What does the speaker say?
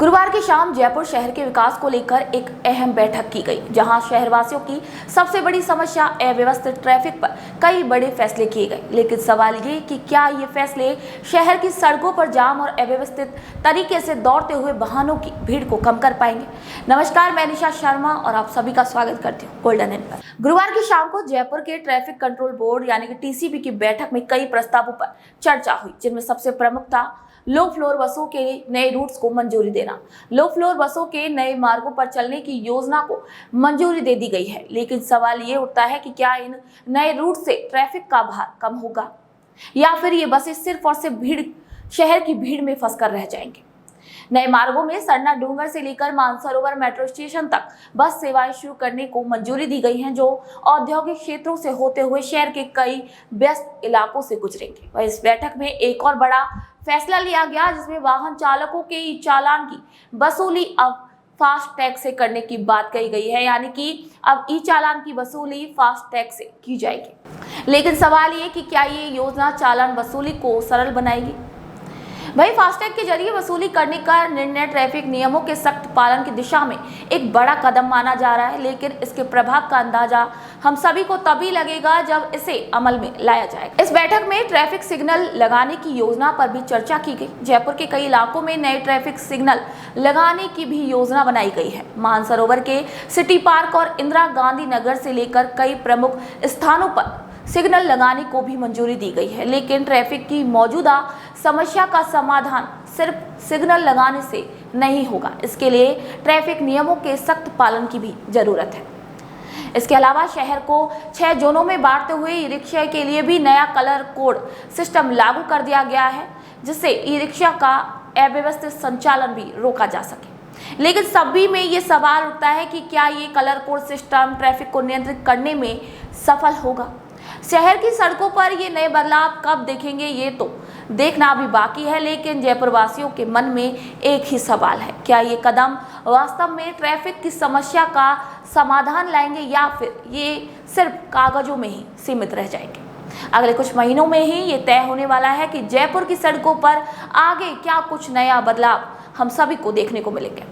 गुरुवार की शाम जयपुर शहर के विकास को लेकर एक अहम बैठक की गई, जहां शहरवासियों की सबसे बड़ी समस्या अव्यवस्थित ट्रैफिक पर कई बड़े फैसले किए गए। लेकिन सवाल ये कि क्या ये फैसले शहर की सड़कों पर जाम और अव्यवस्थित तरीके से दौड़ते हुए वाहनों की भीड़ को कम कर पाएंगे। नमस्कार, मैं निशा शर्मा और आप सभी का स्वागत करती हूँ गोल्डन इन पर। गुरुवार की शाम को जयपुर के ट्रैफिक कंट्रोल बोर्ड यानी कि टीसीबी की बैठक में कई प्रस्तावों पर चर्चा हुई, जिनमें सबसे प्रमुख था लो फ्लोर बसों के नए रूट्स को मंजूरी देना। लो फ्लोर बसों के नए मार्गों पर चलने की योजना को मंजूरी दे दी गई है, लेकिन सवाल ये उठता है कि क्या इन नए रूट से ट्रैफिक का भार कम होगा या फिर ये बसें सिर्फ और सिर्फ शहर की भीड़ में फंसकर रह जाएंगे। नए मार्गों में सरना डूंगर से लेकर मानसरोवर मेट्रो स्टेशन तक बस सेवाएं शुरू करने को मंजूरी दी गई हैं, जो औद्योगिक क्षेत्रों से होते हुए शहर के कई व्यस्त इलाकों से गुजरेंगे। वह इस बैठक में एक और बड़ा फैसला लिया गया, जिसमें वाहन चालकों के ई चालान की वसूली अब फास्ट टैग से करने की बात कही गई है, यानी कि अब ई चालान की वसूली फास्ट टैग से की जाएगी। लेकिन सवाल ये कि क्या ये योजना चालान वसूली को सरल बनाएगी। वही फास्टैग के जरिए वसूली करने का निर्णय ट्रैफिक नियमों के सख्त पालन की दिशा में एक बड़ा कदम माना जा रहा है, लेकिन इसके प्रभाव का अंदाजा हम सभी को तभी लगेगा जब इसे अमल में लाया जाएगा। इस बैठक में ट्रैफिक सिग्नल लगाने की योजना पर भी चर्चा की गई। जयपुर के कई इलाकों में नए ट्रैफिक सिग्नल लगाने की भी योजना बनाई गई है। मानसरोवर के सिटी पार्क और इंदिरा गांधी नगर से लेकर कई प्रमुख स्थानों पर सिग्नल लगाने को भी मंजूरी दी गई है, लेकिन ट्रैफिक की मौजूदा समस्या का समाधान सिर्फ सिग्नल लगाने से नहीं होगा। इसके लिए ट्रैफिक नियमों के सख्त पालन की भी जरूरत है। इसके अलावा शहर को 6 जोनों में बांटते हुए ई रिक्शा के लिए भी नया कलर कोड सिस्टम लागू कर दिया गया है, जिससे ई रिक्शा का अव्यवस्थित संचालन भी रोका जा सके। लेकिन सभी में ये सवाल उठता है कि क्या ये कलर कोड सिस्टम ट्रैफिक को नियंत्रित करने में सफल होगा। शहर की सड़कों पर ये नए बदलाव कब देखेंगे, ये तो देखना अभी बाकी है, लेकिन जयपुर वासियों के मन में एक ही सवाल है, क्या ये कदम वास्तव में ट्रैफिक की समस्या का समाधान लाएंगे या फिर ये सिर्फ कागजों में ही सीमित रह जाएंगे। अगले कुछ महीनों में ही ये तय होने वाला है कि जयपुर की सड़कों पर आगे क्या कुछ नया बदलाव हम सभी को देखने को मिलेंगे।